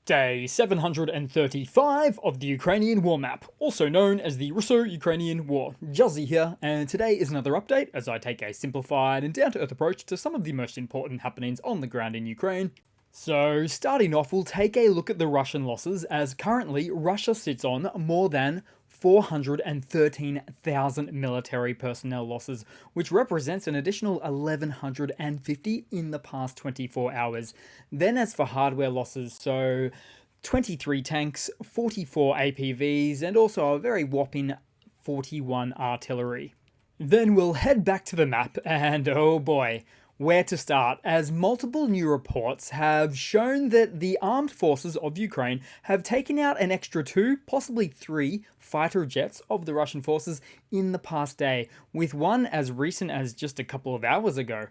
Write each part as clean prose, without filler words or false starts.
Day 735 of the Ukrainian War Map, also known as the Russo-Ukrainian War. Juzzy here, and today is another update as I take a simplified and down-to-earth approach to some of the most important happenings on the ground in Ukraine. So, starting off, we'll take a look at the Russian losses, as currently Russia sits on more than 413,000 military personnel losses, which represents an additional 1,150 in the past 24 hours. Then as for hardware losses, so 23 tanks, 44 APVs, and also a very whopping 41 artillery. Then we'll head back to the map, and oh boy, where to start, as multiple new reports have shown that the armed forces of Ukraine have taken out an extra 2, possibly 3 fighter jets of the Russian forces in the past day, with one as recent as just a couple of hours ago.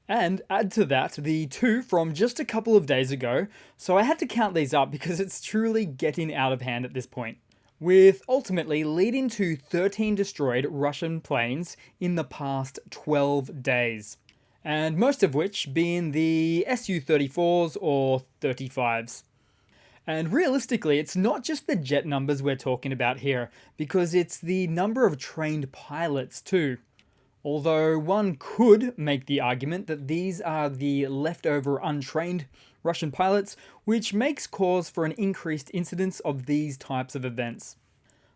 And add to that the 2 from just a couple of days ago, so I had to count these up because it's truly getting out of hand at this point, with ultimately leading to 13 destroyed Russian planes in the past 12 days. And most of which being the Su-34s or 35s. And realistically, it's not just the jet numbers we're talking about here, because it's the number of trained pilots too. Although one could make the argument that these are the leftover untrained Russian pilots, which makes cause for an increased incidence of these types of events.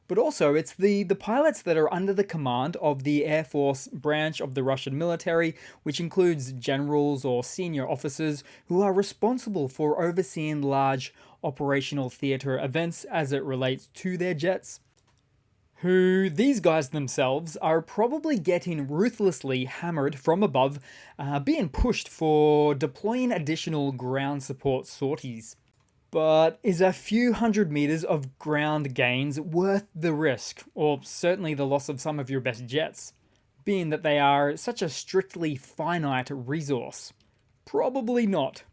But also, it's the pilots that are under the command of the Air Force branch of the Russian military, which includes generals or senior officers who are responsible for overseeing large operational theater events as it relates to their jets. Who, these guys themselves, are probably getting ruthlessly hammered from above, being pushed for deploying additional ground support sorties. But is a few hundred meters of ground gains worth the risk, or certainly the loss of some of your best jets, being that they are such a strictly finite resource? Probably not.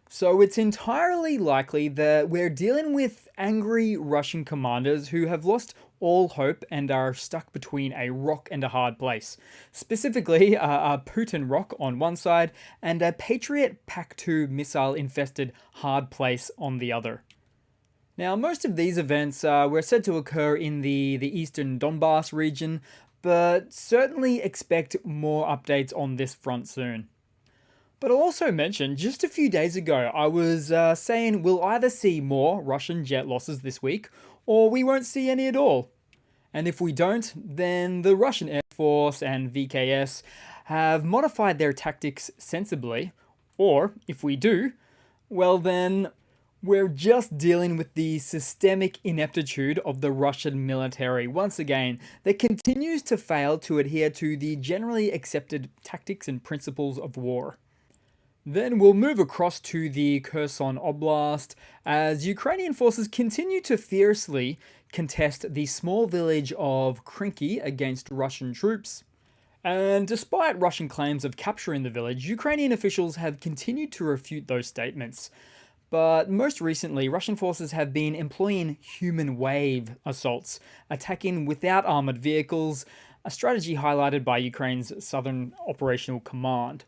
So it's entirely likely that we're dealing with angry Russian commanders who have lost all hope and are stuck between a rock and a hard place. Specifically, a Putin rock on one side and a Patriot PAC-2 missile-infested hard place on the other. Now, most of these events were said to occur in the eastern Donbass region, but certainly expect more updates on this front soon. But I'll also mention, just a few days ago, I was saying we'll either see more Russian jet losses this week, or we won't see any at all. And if we don't, then the Russian Air Force and VKS have modified their tactics sensibly. Or, if we do, well then, we're just dealing with the systemic ineptitude of the Russian military once again that continues to fail to adhere to the generally accepted tactics and principles of war. Then we'll move across to the Kherson oblast as Ukrainian forces continue to fiercely contest the small village of Krinky against Russian troops. And despite Russian claims of capturing the village, Ukrainian officials have continued to refute those statements. But most recently, Russian forces have been employing human wave assaults, attacking without armored vehicles, a strategy highlighted by Ukraine's Southern Operational Command.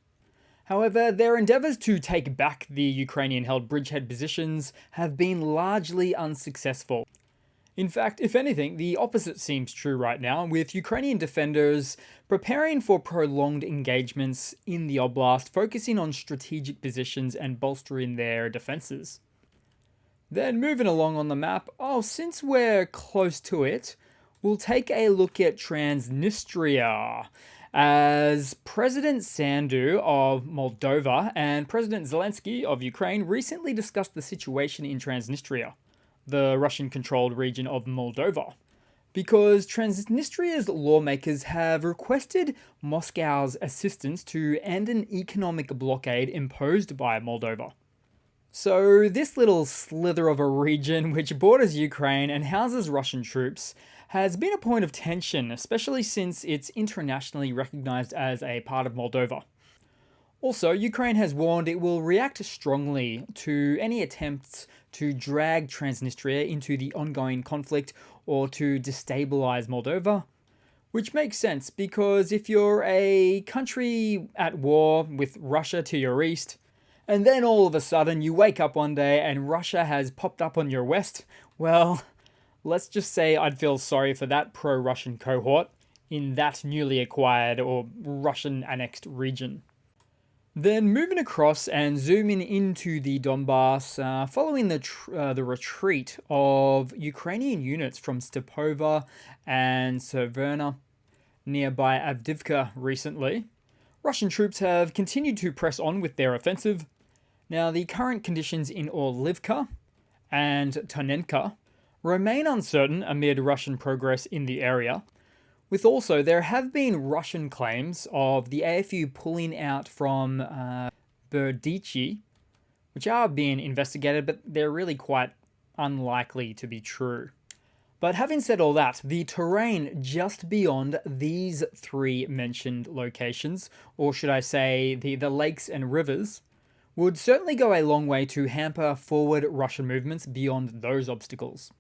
However, their endeavours to take back the Ukrainian-held bridgehead positions have been largely unsuccessful. In fact, if anything, the opposite seems true right now, with Ukrainian defenders preparing for prolonged engagements in the oblast, focusing on strategic positions and bolstering their defences. Then moving along on the map, since we're close to it, we'll take a look at Transnistria, as President Sandu of Moldova and President Zelensky of Ukraine recently discussed the situation in Transnistria, the Russian-controlled region of Moldova, because Transnistria's lawmakers have requested Moscow's assistance to end an economic blockade imposed by Moldova. So this little slither of a region which borders Ukraine and houses Russian troops has been a point of tension, especially since it's internationally recognized as a part of Moldova. Also, Ukraine has warned it will react strongly to any attempts to drag Transnistria into the ongoing conflict or to destabilize Moldova, which makes sense because if you're a country at war with Russia to your east, and then all of a sudden you wake up one day and Russia has popped up on your west, well, let's just say I'd feel sorry for that pro-Russian cohort in that newly acquired or Russian annexed region. Then moving across and zooming into the Donbass, following the retreat of Ukrainian units from Stepova and Severna nearby Avdiivka recently, Russian troops have continued to press on with their offensive. Now, the current conditions in Orlivka and Tonenka remain uncertain amid Russian progress in the area, with also there have been Russian claims of the AFU pulling out from Berdichi, which are being investigated, but they're really quite unlikely to be true. But having said all that, the terrain just beyond these three mentioned locations, or should I say the lakes and rivers, would certainly go a long way to hamper forward Russian movements beyond those obstacles.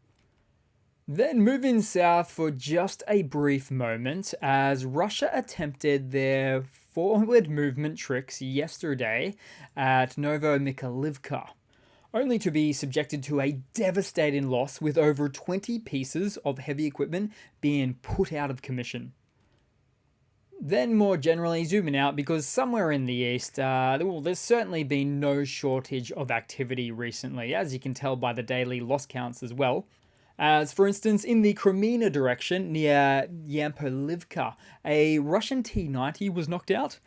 Then moving south for just a brief moment, as Russia attempted their forward movement tricks yesterday at Novomykhailivka, only to be subjected to a devastating loss with over 20 pieces of heavy equipment being put out of commission. Then more generally zooming out, because somewhere in the east, there's certainly been no shortage of activity recently, as you can tell by the daily loss counts as well. As for instance, in the Crimea direction near Yampolivka, a Russian T-90 was knocked out.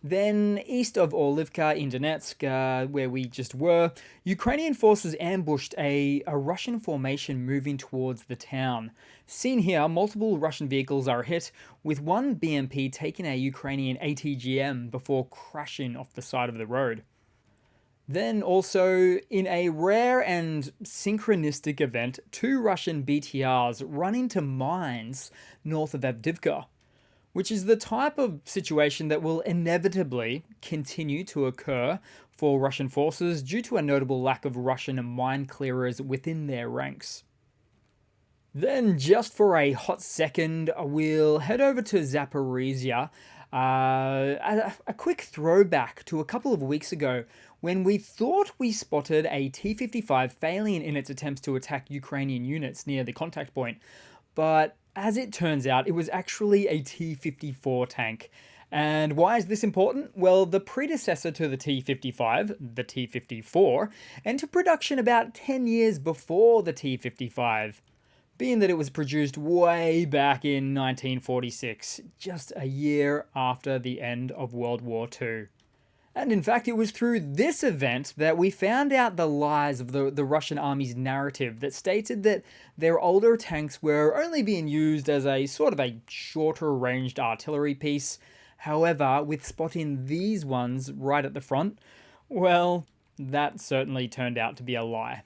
Then east of Orlivka in Donetsk, where we just were, Ukrainian forces ambushed a Russian formation moving towards the town. Seen here, multiple Russian vehicles are hit, with one BMP taking a Ukrainian ATGM before crashing off the side of the road. Then also, in a rare and synchronistic event, two Russian BTRs run into mines north of Avdiivka, which is the type of situation that will inevitably continue to occur for Russian forces due to a notable lack of Russian mine clearers within their ranks. Then, just for a hot second, we'll head over to Zaporizhzhia. A quick throwback to a couple of weeks ago when we thought we spotted a T-55 failing in its attempts to attack Ukrainian units near the contact point, but as it turns out, it was actually a T-54 tank. And why is this important? Well, the predecessor to the T-55, the T-54, entered production about 10 years before the T-55, being that it was produced way back in 1946, just a year after the end of World War II. And in fact, it was through this event that we found out the lies of the Russian army's narrative that stated that their older tanks were only being used as a sort of a shorter ranged artillery piece. However, with spotting these ones right at the front, well, that certainly turned out to be a lie.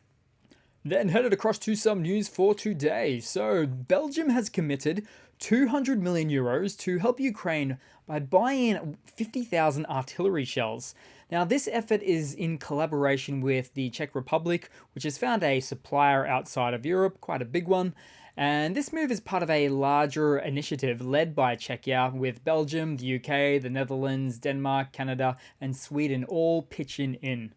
Then headed across to some news for today. So, Belgium has committed 200 million euros to help Ukraine by buying 50,000 artillery shells. Now, this effort is in collaboration with the Czech Republic, which has found a supplier outside of Europe, quite a big one. And this move is part of a larger initiative led by Czechia, with Belgium, the UK, the Netherlands, Denmark, Canada, and Sweden all pitching in.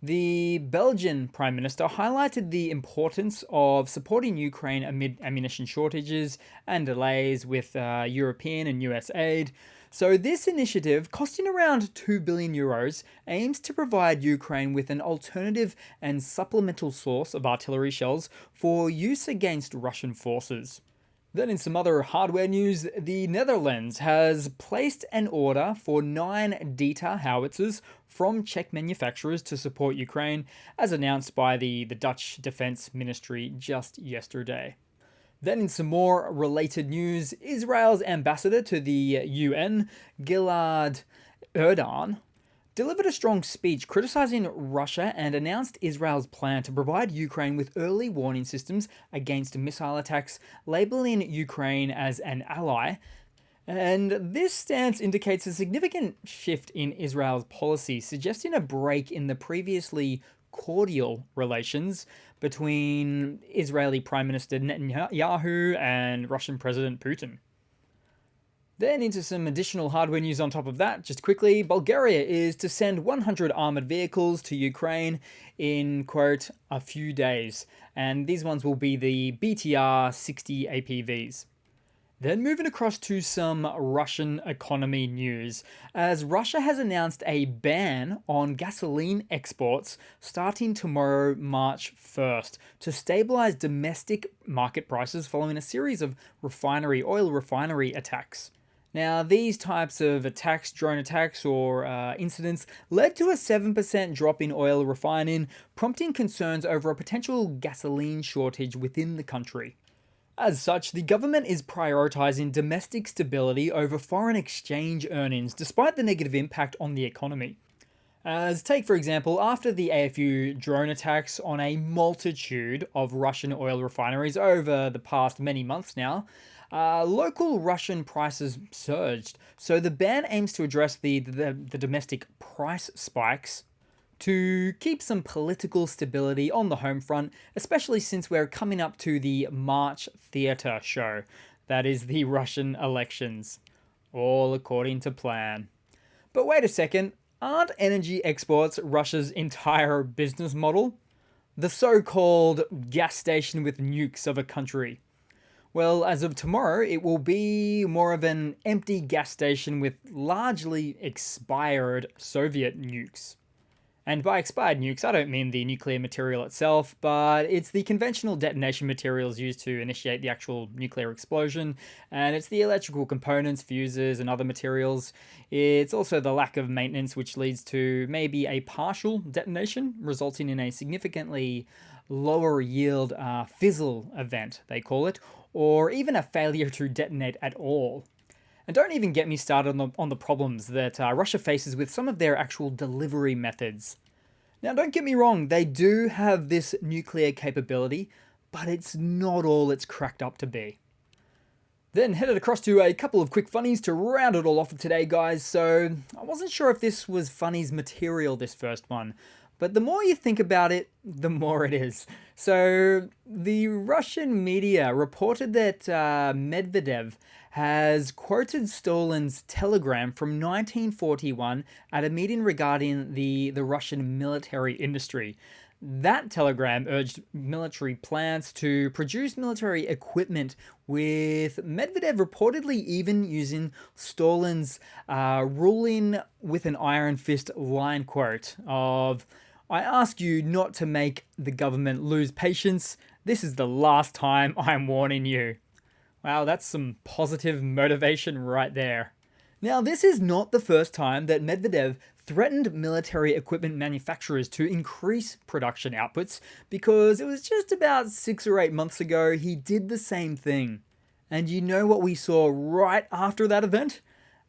The Belgian Prime Minister highlighted the importance of supporting Ukraine amid ammunition shortages and delays with European and US aid. So this initiative, costing around 2 billion euros, aims to provide Ukraine with an alternative and supplemental source of artillery shells for use against Russian forces. Then in some other hardware news, the Netherlands has placed an order for 9 Dita howitzers from Czech manufacturers to support Ukraine, as announced by the Dutch Defense Ministry just yesterday. Then in some more related news, Israel's ambassador to the UN, Gilad Erdan, delivered a strong speech criticizing Russia and announced Israel's plan to provide Ukraine with early warning systems against missile attacks, labeling Ukraine as an ally. And this stance indicates a significant shift in Israel's policy, suggesting a break in the previously cordial relations between Israeli Prime Minister Netanyahu and Russian President Putin. Then into some additional hardware news on top of that, just quickly, Bulgaria is to send 100 armoured vehicles to Ukraine in, quote, a few days. And these ones will be the BTR 60 APVs. Then moving across to some Russian economy news, as Russia has announced a ban on gasoline exports starting tomorrow, March 1st, to stabilize domestic market prices following a series of oil refinery attacks. Now, these types of attacks, drone attacks or incidents, led to a 7% drop in oil refining, prompting concerns over a potential gasoline shortage within the country. As such, the government is prioritizing domestic stability over foreign exchange earnings, despite the negative impact on the economy. As take, for example, after the AFU drone attacks on a multitude of Russian oil refineries over the past many months now, local Russian prices surged. So the ban aims to address the domestic price spikes to keep some political stability on the home front, especially since we're coming up to the March theatre show. That is the Russian elections. All according to plan. But wait a second, aren't energy exports Russia's entire business model? The so-called gas station with nukes of a country. Well, as of tomorrow, it will be more of an empty gas station with largely expired Soviet nukes. And by expired nukes, I don't mean the nuclear material itself, but it's the conventional detonation materials used to initiate the actual nuclear explosion, and it's the electrical components, fuses, and other materials. It's also the lack of maintenance, which leads to maybe a partial detonation, resulting in a significantly lower yield fizzle event, they call it, or even a failure to detonate at all. And don't even get me started on the problems that Russia faces with some of their actual delivery methods. Now, don't get me wrong, they do have this nuclear capability, but it's not all it's cracked up to be. Then headed across to a couple of quick funnies to round it all off for today, guys. So I wasn't sure if this was funnies material, this first one, but the more you think about it, the more it is. So the Russian media reported that Medvedev has quoted Stalin's telegram from 1941 at a meeting regarding the Russian military industry. That telegram urged military plants to produce military equipment, with Medvedev reportedly even using Stalin's ruling with an iron fist line quote of, "I ask you not to make the government lose patience. This is the last time I'm warning you." Wow, that's some positive motivation right there. Now, this is not the first time that Medvedev threatened military equipment manufacturers to increase production outputs, because it was just about 6 or 8 months ago he did the same thing. And you know what we saw right after that event?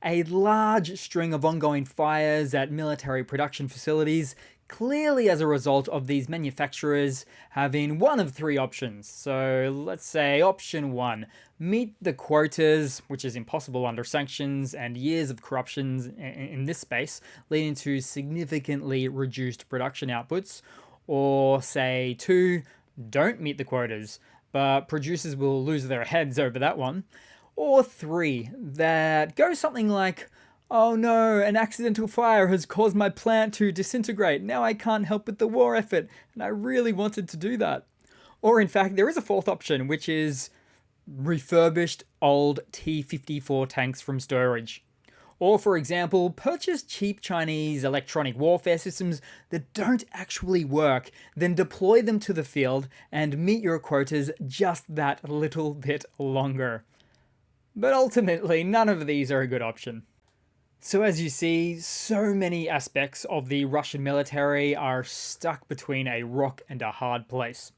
A large string of ongoing fires at military production facilities, clearly as a result of these manufacturers having one of three options. So let's say option 1, meet the quotas, which is impossible under sanctions and years of corruptions in this space, leading to significantly reduced production outputs. Or say 2, don't meet the quotas, but producers will lose their heads over that one. Or 3, that goes something like, "Oh no, an accidental fire has caused my plant to disintegrate. Now I can't help with the war effort, and I really wanted to do that." Or in fact, there is a fourth option, which is refurbished old T-54 tanks from storage. Or, for example, purchase cheap Chinese electronic warfare systems that don't actually work, then deploy them to the field and meet your quotas just that little bit longer. But ultimately, none of these are a good option. So as you see, so many aspects of the Russian military are stuck between a rock and a hard place.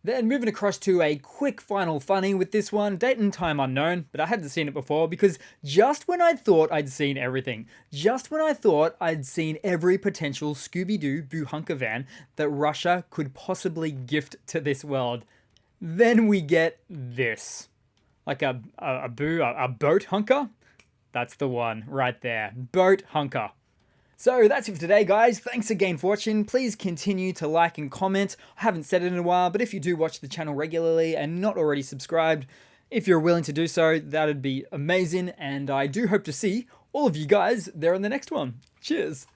Then moving across to a quick final funny with this one, date and time unknown, but I hadn't seen it before because just when I thought I'd seen everything, just when I thought I'd seen every potential Scooby-Doo Buhunka van that Russia could possibly gift to this world, then we get this. Like a boat hunker? That's the one right there. Boat hunker. So that's it for today, guys. Thanks again for watching. Please continue to like and comment. I haven't said it in a while, but if you do watch the channel regularly and not already subscribed, If you're willing to do so, that'd be amazing, and I do hope to see all of you guys there in the next one. Cheers!